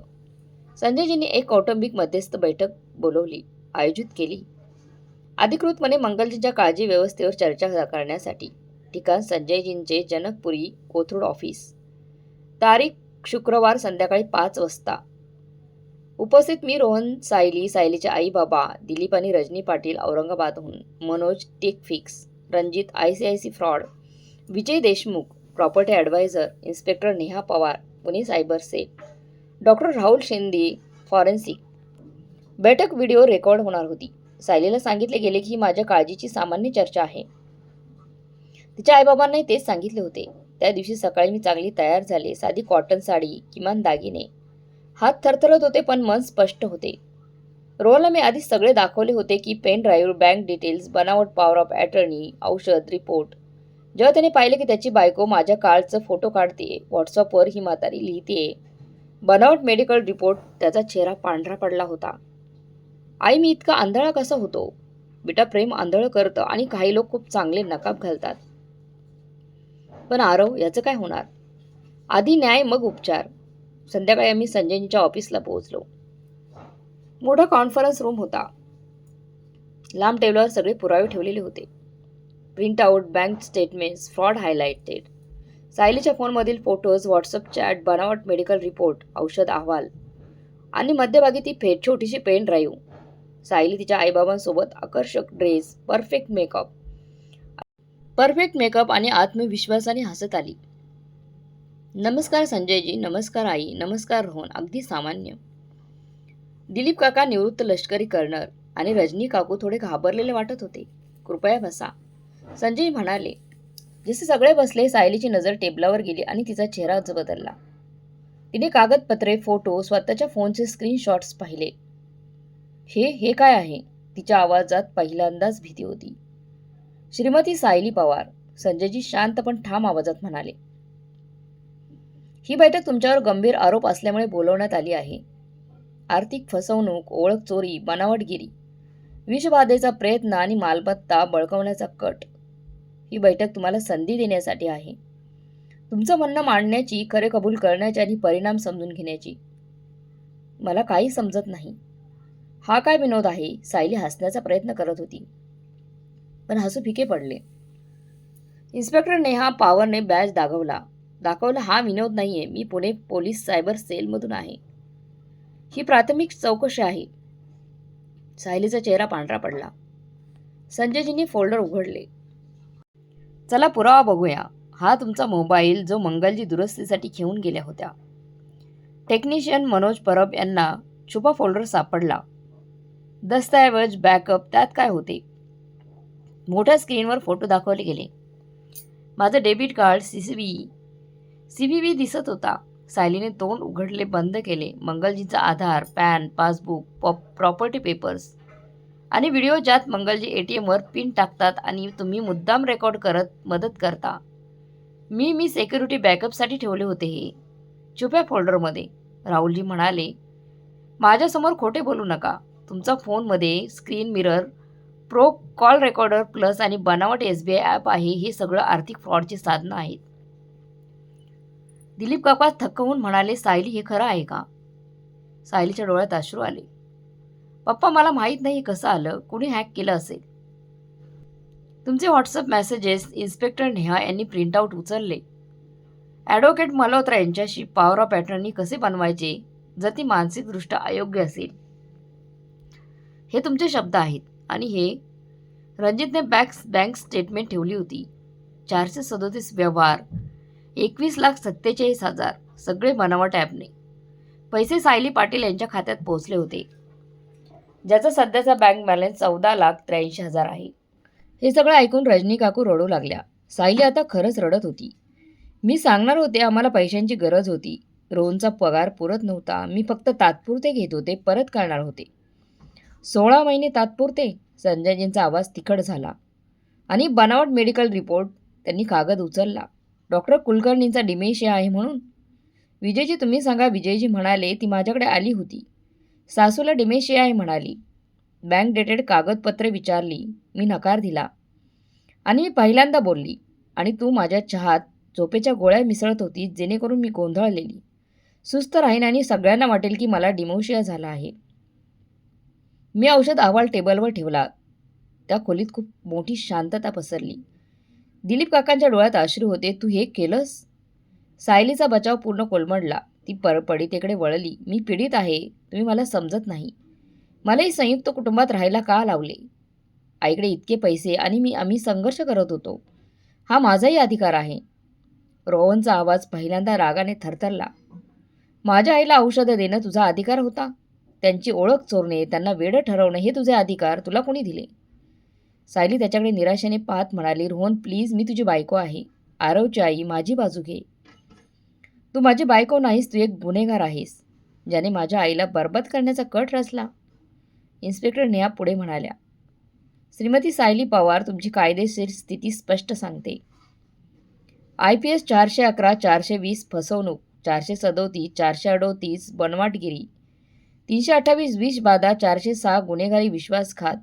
संजयजींनी एक कौटुंबिक मध्यस्थ बैठक आयोजित केली. अधिकृतपणे मंगलजींच्या काळजी व्यवस्थेवर चर्चा करण्यासाठी. ठिकाण संजयजींचे जनकपुरी कोथरूड ऑफिस. तारीख शुक्रवार संध्याकाळी 5 वाजता. उपस्थित मी, रोहन, सायलीचे आई बाबा, दिलीप आणि रजनी पाटील औरंगाबादहून, Manoj tech fix, Ranjit ICIC fraud, Vijay Deshmukh property adviser, inspector Neha Pawar Pune cyber cell, doctor Rahul Shinde forensic. बैठक व्हिडिओ रेकॉर्ड होणार होती. सायलीला सांगितले गेले की ही माझ्या काळजीची सामान्य चर्चा आहे. तिच्या आईबाबांनाही तेच सांगितले होते. त्या दिवशी सकाळी मी चांगली तयार झाले. साधी कॉटन साडी, किमान दागिने. हात थरथरत होते पण मन स्पष्ट होते. रोहनला मी आधी सगळे दाखवले होते की पेन ड्राईव्ह, बँक डिटेल्स, बनावट पॉवर ऑफ अटर्नी, औषध, रिपोर्ट. जेव्हा त्याने पाहिले की त्याची बायको माझ्या कार्डचं फोटो काढते, व्हॉट्सअपवर ही म्हातारी लिहिते बनावट मेडिकल रिपोर्ट, त्याचा चेहरा पांढरा पडला होता. आई, मी इतका आंधळा कसा होतो? बेटा, प्रेम आंधळ करतं आणि काही लोक खूप चांगले नकाब घालतात. पण आरव, याचं काय होणार? आधी न्याय मग उपचार. संध्याकाळी आम्ही संजयजींच्या ऑफिसला पोहोचलो. मोठा कॉन्फरन्स रूम होता. लांब टेबलवर सगळे पुरावे ठेवलेले होते. Print out, bank statements, fraud highlighted, सायलीच्या फोनमधील फोटोज, व्हॉट्सअप चॅट, बनावट मेडिकल रिपोर्ट, औषध अहवाल आणि मध्यभागी ती छोटीशी पेन ड्राईव्ह. सायली तिच्या आईबाबांसोबत आकर्षक ड्रेस, परफेक्ट मेकअप आणि आत्मविश्वासाने हसत आली. नमस्कार संजयजी, नमस्कार आई, नमस्कार रोहन. अगदी सामान्य. दिलीप काका निवृत्त लष्करी कर्नल आणि रजनी काकू थोडे घाबरलेले वाटत होते. कृपया बसा, संजय म्हणाले. जसे सगळे बसले, सायलीची नजर टेबलावर गेली आणि तिचा चेहराच बदलला. तिने कागदपत्रे, फोटो, स्वतःच्या फोनचे स्क्रीनशॉट्स पाहिले. हे काय आहे? तिच्या आवाजात पहिल्यांदाच भीती होती. श्रीमती सायली पवार, संजयजी शांत पण ठाम आवाजात म्हणाले. ही बैठक तुमच्यावर गंभीर आरोप असल्यामुळे बोलवण्यात आली आहे. आर्थिक फसवणूक, ओळख चोरी, बनावटगिरी, विषबाधेचा प्रयत्न आणि मालमत्ता बळकावण्याचा कट. ही बैठक तुम्हाला संधी देण्यासाठी आहे. तुमचं म्हणणं मांडण्याची, खरे कबूल करण्याची आणि परिणाम समजून घेण्याची. मला काही समजत नाही. हा काय विनोद आहे? सायली हसण्याचा प्रयत्न करत होती, पण हसू फिके पडले. इन्स्पेक्टर नेहा पवारने बॅज दाखवला. हा विनोद नाहीये. मी पुणे पोलीस सायबर सेलमधून आहे. ही प्राथमिक चौकशी आहे. सायलीचा चेहरा पांढरा पडला. संजयजींनी फोल्डर उघडले. चला पुरावा बघूया. हा तुमचा मोबाईल, जो मंगलजी दुरुस्तीसाठी घेऊन गेल्या होत्या. टेक्निशियन मनोज परब यांना छुपा फोल्डर सापडला. दस्तऐवज, बॅकअप, त्यात काय होते? मोठ्या स्क्रीनवर फोटो दाखवले गेले. माझं डेबिट कार्ड, CVV दिसत होता. सायलीने तोंड उघडले, बंद केले. मंगलजींचा आधार, पॅन, पासबुक, प्रॉपर्टी पेपर्स आणि व्हिडिओ, ज्यात मंगलजी ATMवर पिन टाकतात आणि तुम्ही मुद्दाम रेकॉर्ड करत मदत करता. मी सिक्युरिटी बॅकअपसाठी ठेवले होते हे छुप्या फोल्डरमध्ये. राहुलजी म्हणाले, माझ्यासमोर खोटे बोलू नका. तुमचा फोनमध्ये screen mirror, pro call recorder plus आणि बनावट SBI ॲप आहे. हे सगळं आर्थिक फ्रॉडची साधनं आहेत. दिलीप काका थक्क होऊन म्हणाले, सायली, हे खरं आहे का? सायलीच्या डोळ्यात अश्रू आले. पप्पा, मला माहीत नाही कसं आलं. कुणी हॅक केलं असेल. तुमचे व्हॉट्सअप मेसेजेस इन्स्पेक्टर नेहा यांनी प्रिंटआउट उचलले. ॲडव्होकेट मल्होत्रा यांच्याशी पॉवर ऑफ अटर्नी कसे बनवायचे जर ती मानसिकदृष्ट्या अयोग्य असेल. हे तुमचे शब्द आहेत. आणि हे रणजितने बँक स्टेटमेंट ठेवली होती. 437 व्यवहार, 21,47,000, सगळे बनावट ॲपने. पैसे सायली पाटील यांच्या खात्यात पोहोचले होते, ज्याचा सध्याचा बँक बॅलन्स 14,83,000 आहे. हे सगळं ऐकून रजनी काकू रडू लागल्या. सायली आता खरंच रडत होती. मी सांगणार होते आम्हाला पैशांची गरज होती. रोहनचा पगार पुरत नव्हता. मी फक्त तात्पुरते घेत होते, परत करणार होते. 16 महिने तात्पुरते? संजयजींचा आवाज तिखट झाला. आणि बनावट मेडिकल रिपोर्ट? त्यांनी कागद उचलला. डॉक्टर कुलकर्णींचा डिमेशिया आहे म्हणून? विजयजी तुम्ही सांगा. विजयजी म्हणाले ती माझ्याकडे आली होती. सासूला डिमेशिया आहे म्हणाली. बँक डेटेड कागदपत्रे विचारली. मी नकार दिला. आणि मी पहिल्यांदा बोलली. आणि तू माझ्या चहात झोपेच्या गोळ्या मिसळत होती जेणेकरून मी गोंधळलेली, सुस्त राहीन आणि सगळ्यांना वाटेल की मला डिमेशिया झाला आहे. मी औषध अहवाल टेबलवर ठेवला. त्या खोलीत खूप मोठी शांतता पसरली. दिलीप काकांच्या डोळ्यात अश्रू होते. तू हे केलंस? सायलीचा बचाव पूर्ण कोलमडला. ती पडितेकडे वळली. मी पीडित आहे. तुम्ही मला समजत नाही. मला ही संयुक्त कुटुंबात राहायला का लावले? आईकडे इतके पैसे आणि आम्ही संघर्ष करत होतो. हा माझाही अधिकार आहे. रोहनचा आवाज पहिल्यांदा रागाने थरथरला. माझ्या आईला औषधं देणं तुझा अधिकार होता? त्यांची ओळख चोरणे, त्यांना वेडं ठरवणं हे तुझे अधिकार तुला कोणी दिले? सायली त्याच्याकडे निराशेने पाहत म्हणाली, रोहन प्लीज, मी तुझी बायको आहे. आरवची आई, माझी बाजू घे. तू माझी बायको नाहीस, तू एक गुन्हेगार आहेस, ज्याने माझ्या आईला बरबाद करण्याचा कट रचला. इन्स्पेक्टर नेहा पुढे म्हणाल्या, श्रीमती सायली पवार, तुमची कायदेशीर स्थिती स्पष्ट सांगते. IPS 411, 420 फसवणूक, 437, 438 बनवाटगिरी, 328 विषबाधा, 406 गुन्हेगारी विश्वासघात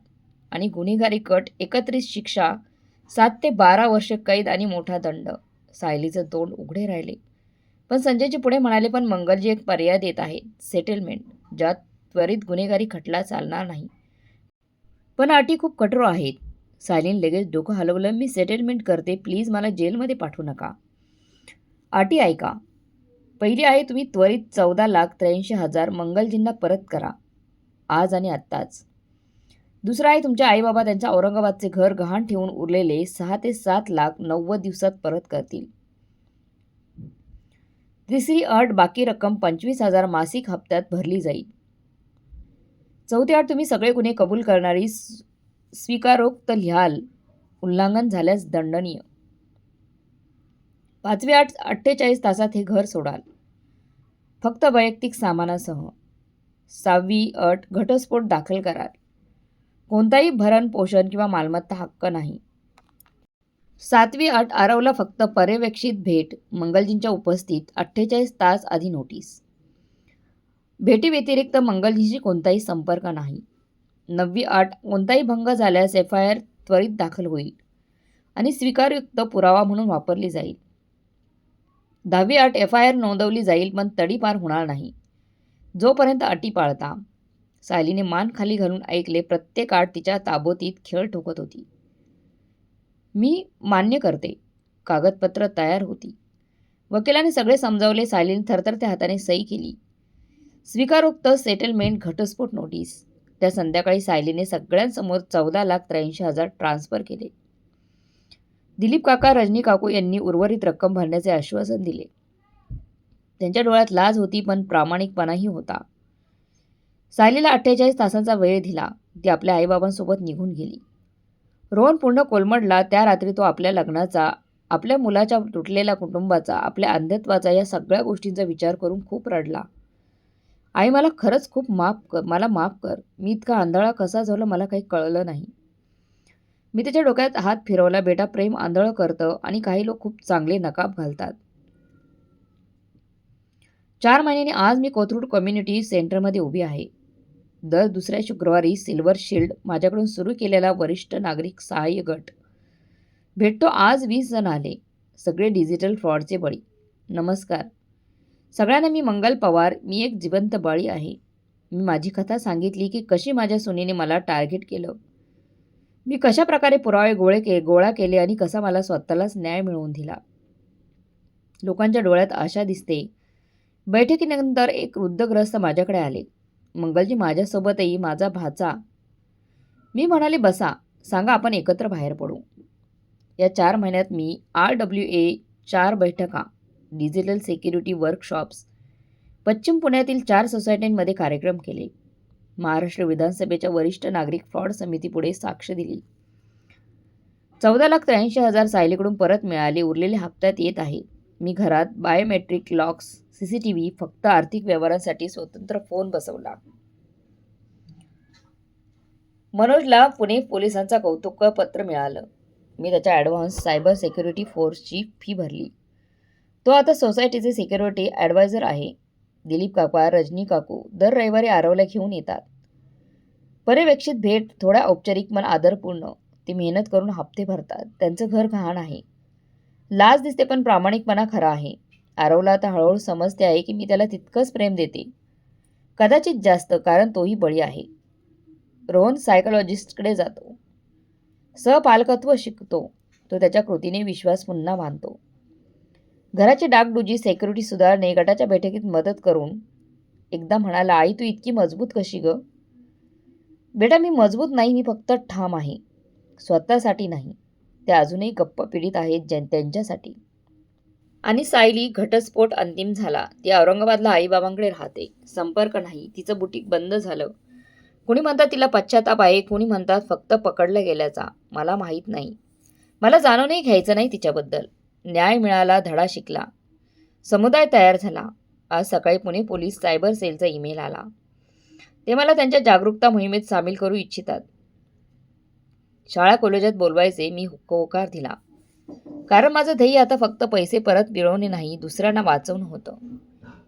आणि गुन्हेगारी कट, एकत्रित शिक्षा 7 ते 12 वर्षे कैद आणि मोठा दंड. सायलीचं तोंड उघडे राहिले. पण संजयजी पुढे म्हणाले, पण मंगलजी एक पर्याय देत आहेत, सेटलमेंट, ज्यात त्वरित गुन्हेगारी खटला चालणार नाही. पण अटी खूप कठोर आहेत. सायलीने लगेच डोकं हलवलं. मी सेटलमेंट करते, प्लीज मला जेलमध्ये पाठवू नका. अटी ऐका. पहिली आहे, तुम्ही त्वरित 14,83,000 मंगलजींना परत करा, आज आणि आत्ताच. दुसरा आहे, तुमचे आईबाबा त्यांच्या औरंगाबादचे घर गहाण ठेवून उरलेले 6 ते 7 लाख 90 दिवसात परत करतील. तिसरी अट, बाकी रक्कम 25,000 मासिक हप्त्यात भरली जाईल. चौथी अट, तुम्ही सगळे गुन्हे कबूल करणारी स्वीकारोक्त लिहाल, उल्लंघन झाल्यास दंडनीय. पाचवी अट, 48 तासात हे घर सोडाल, फक्त वैयक्तिक सामानासह. सहावी अट, घटस्फोट दाखल कराल, कोणताही भरण पोषण किंवा मालमत्ता हक्क नाही. सातवी अट, आरवला फक्त पर्यवेक्षित भेट, मंगलजींच्या उपस्थित 48 तास आधी नोटीस. भेटीव्यतिरिक्त मंगलजींशी कोणताही संपर्क नाही. 9वी अट, कोणताही भंग झाल्यास FIR त्वरित दाखल होईल आणि स्वीकारयुक्त पुरावा म्हणून वापरली जाईल. 10वी अट, FIR नोंदवली जाईल पण तडीपार होणार नाही, जोपर्यंत अटी पाळता. सायलीने मान खाली घालून ऐकले. प्रत्येक अट तिच्या ताबोतीत खेळ ठोकत होती. मी मान्य करते. कागदपत्र तयार होती. वकिलाने सगळे समजावले. सायलीने थरथरत्या हाताने सही केली. स्वीकारोक्त सेटलमेंट, घटस्फोट नोटीस. त्या संध्याकाळी सायलीने सगळ्यांसमोर 14,83,000 ट्रान्स्फर केले. दिलीप काका, रजनी काकू यांनी उर्वरित रक्कम भरण्याचे आश्वासन दिले. त्यांच्या डोळ्यात लाज होती पण प्रामाणिकपणाही होता. सायलीला 48 तासांचा वेळ दिला. ती आपल्या आईबाबांसोबत निघून गेली. रोहन पूर्ण कोलमडला. त्या रात्री तो आपल्या लग्नाचा, आपल्या मुलाच्या तुटलेल्या कुटुंबाचा, आपल्या अंधत्वाचा, या सगळ्या गोष्टींचा विचार करून खूप रडला. आई, मला खरंच खूप मला माफ कर. मी इतका आंधळा कसा झालो मला काही कळलं नाही. मी त्याच्या डोक्यात हात फिरवला. बेटा, प्रेम आंधळं करतं आणि काही लोक खूप चांगले नकाब घालतात. 4 महिन्यांनी आज मी कोथरूड कम्युनिटी सेंटरमध्ये उभी आहे. दर दुसऱ्या शुक्रवारी सिल्वर शील्ड, माझ्याकडून सुरू केलेला वरिष्ठ नागरिक सहाय्य गट भेटतो. आज 20 जण आले, सगळे डिजिटल फ्रॉडचे बळी. नमस्कार सगळ्यांना, मी मंगल पवार. मी एक जिवंत बळी आहे. मी माझी कथा सांगितली की कशी माझ्या सुनेने मला टार्गेट केलं, मी कशा प्रकारे पुरावे गोळा केले आणि कसा मला स्वतःलाच न्याय मिळवून दिला. लोकांच्या डोळ्यात आशा दिसते. बैठकीनंतर एक वृद्धग्रस्त माझ्याकडे आले. मंगलजी, माझ्यासोबतही माझा भाचा. मी म्हणाले, बसा, सांगा, आपण एकत्र बाहेर पडू. या 4 महिन्यात मी RWA 4 बैठका, डिजिटल सिक्युरिटी वर्कशॉप्स, पश्चिम पुण्यातील 4 सोसायट्यांमध्ये कार्यक्रम केले. महाराष्ट्र विधानसभेच्या वरिष्ठ नागरिक फ्रॉड समितीपुढे साक्ष दिली. 14,83,000 सायलीकडून परत मिळाले. उरलेले हप्त्यात येत आहे. मी घरात बायोमेट्रिक लॉक्स, CCTV, फक्त आर्थिक व्यवहारांसाठी स्वतंत्र फोन बसवला. मनोजला पुणे पोलिसांचा कौतुकपत्र मिळालं. मी त्याच्या ॲडव्हान्स सायबर सिक्युरिटी फोर्सची फी भरली. तो आता सोसायटीचे सिक्युरिटी ॲडवायझर आहे. दिलीप काका, रजनी काकू दर रविवारी आरवला घेऊन येतात. पर्यवेक्षित भेट, थोडा औपचारिक पण आदरपूर्ण. ते मेहनत करून हप्ते भरतात. त्यांचं घर गहाण आहे. लाज दिसते पण प्रामाणिकपणा खरा आहे. आरवला आता हळूहळू समजते आहे की मी त्याला तितकंच प्रेम देते, कदाचित जास्त, कारण तोही बळी आहे. रोहन सायकोलॉजिस्टकडे जातो. सहपालकत्व शिकतो. तो त्याच्या कृतीने विश्वास पुन्हा बांधतो. घराची डागडुजी, सिक्युरिटी सुधारणे, गटाच्या बैठकीत मदत करून एकदा म्हणाला, आई तू इतकी मजबूत कशी ग? बेटा मी मजबूत नाही, मी फक्त ठाम आहे. स्वतःसाठी नाही, ते अजूनही गप्प पीडित आहेत त्यांच्यासाठी. आणि सायली घटस्फोट अंतिम झाला. ती औरंगाबादला आईबाबांकडे राहते. संपर्क नाही. तिचं बुटीक बंद झालं. कुणी म्हणतात तिला पश्चाताप आहे, कुणी म्हणतात फक्त पकडल्या गेल्याचा. मला माहीत नाही. मला जाणूनही घ्यायचं नाही तिच्याबद्दल. न्याय मिळाला, धडा शिकला, समुदाय तयार झाला. आज सकाळी पुणे पोलीस सायबर सेलचा ईमेल आला. ते मला त्यांच्या जागरूकता मोहिमेत सामील करू इच्छितात. शाळा कॉलेजात बोलवायचे. मी होकार दिला. कारण माझं ध्येय आता फक्त पैसे परत मिळवणे नाही, दुसऱ्यांना वाचवणं होतं.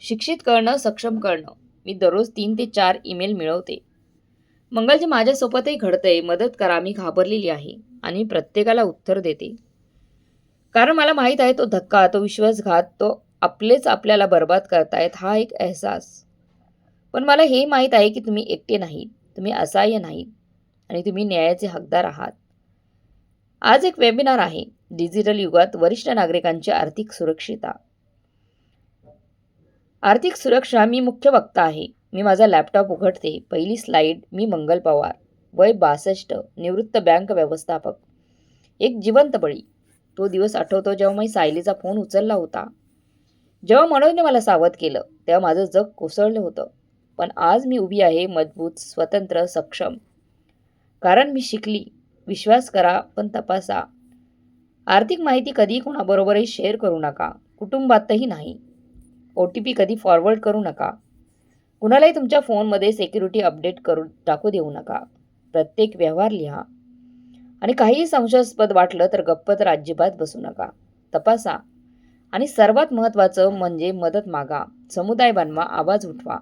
शिक्षित करणं, सक्षम करणं. मी दररोज 3 ते 4 ईमेल मिळवते. मंगलजी माझ्यासोबतही घडतंय, मदत करा, मी घाबरलेली आहे. आणि मी प्रत्येकाला उत्तर देते. कारण मला माहीत आहे तो धक्का, तो विश्वासघात, तो आपलेच आपल्याला बर्बाद करतायत हा एक अहसास. पण मला हे माहीत आहे की तुम्ही एकटे नाहीत, तुम्ही असहाय्य नाहीत आणि तुम्ही न्यायाचे हकदार आहात. आज एक वेबिनार आहे. डिजिटल युगात वरिष्ठ नागरिकांची आर्थिक सुरक्षितता. आर्थिक सुरक्षा. मी मुख्य वक्ता आहे. मी माझा लॅपटॉप उघडते. पहिली स्लाईड. मी मंगल पवार, वय 62, निवृत्त बँक व्यवस्थापक, एक जिवंत बळी. तो दिवस आठवतो जेव्हा मी सायलीचा फोन उचलला होता. जेव्हा मनोजने मला सावध केलं तेव्हा माझं जग कोसळलं होतं. पण आज मी उभी आहे, मजबूत, स्वतंत्र, सक्षम. कारण मी शिकली. विश्वास करा पण तपासा. आर्थिक माहिती कधी कोणाबरोबरही शेअर करू नका. कुटुंबातही नाही. OTP कधी फॉरवर्ड करू नका. कुणालाही तुमच्या फोनमध्ये सिक्युरिटी अपडेट टाकू देऊ नका. प्रत्येक व्यवहार लिहा. आणि काहीही संशयास्पद वाटलं तर गप्प तर अजिबात बसू नका. तपासा. आणि सर्वात महत्त्वाचं म्हणजे मदत मागा. समुदाय बनवा, आवाज उठवा.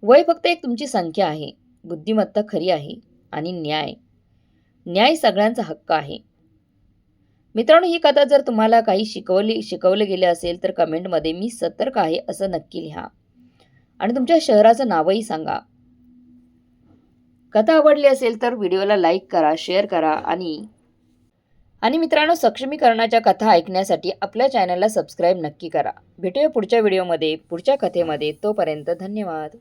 वय फक्त एक तुमची संख्या आहे. बुद्धिमत्ता खरी आहे. आणि न्याय सगळ्यांचा हक्क आहे. मित्रांनो, ही कथा जर तुम्हाला काही शिकवले गेले असेल तर कमेंटमध्ये मी सतर्क आहे असं नक्की लिहा. आणि तुमच्या शहराचं नावही सांगा. कथा आवडली असेल तर व्हिडिओला लाईक करा, शेअर करा. आणि मित्रांनो, सक्षमीकरणाच्या कथा ऐकण्यासाठी आपल्या चॅनलला सबस्क्राईब नक्की करा. भेटूया पुढच्या व्हिडिओमध्ये, पुढच्या कथेमध्ये. तोपर्यंत धन्यवाद.